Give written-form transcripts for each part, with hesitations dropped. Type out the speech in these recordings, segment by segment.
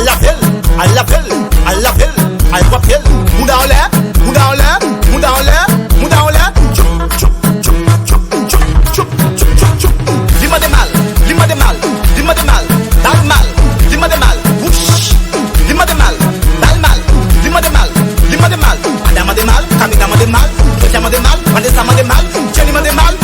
la ville, à quoi ville, mouda en l'air, mouda en l'air, mouda en l'air, mouda en l'air. Dis-moi des mal, dis-moi des mal, dis-moi des mal, dans le mal, dis-moi des mal, ouch, dis-moi des mal, dans le mal, dis-moi des mal, dis-moi des mal, Adama des mal, Kamina des mal, Totiama des mal, Vanessa des mal, Jenny des mal.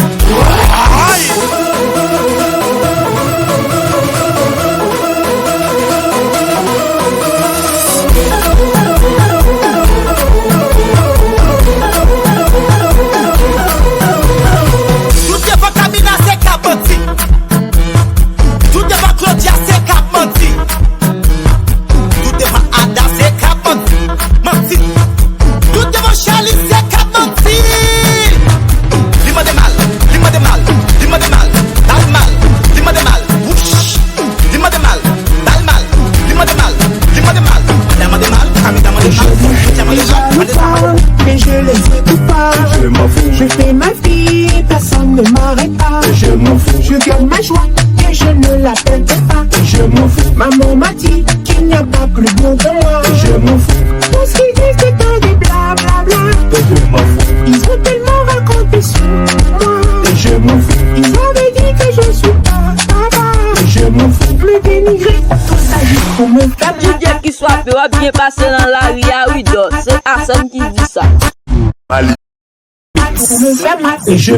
Mais je les écoute pas. Je m'en fous. Je fais ma vie, personne ne m'arrête pas. Je m'en fous. Je garde ma joie et je ne la perds pas. Je m'en fous. Maman m'a dit qu'il n'y a pas plus beau que moi. Je m'en fous. Tout ce qu'ils disent c'est que des blablabla. Je m'en fous. Ils ont tellement raconté sur moi. Je m'en fous. Ils avaient dit que je suis pas papa. Je m'en fous. Me dénigrer, tout ça juste pour me faire Tu dis qu'il soit fait, va bien passer dans la rue à Ouido. C'est Hassan qui dit ça. pour me faire mal. Et je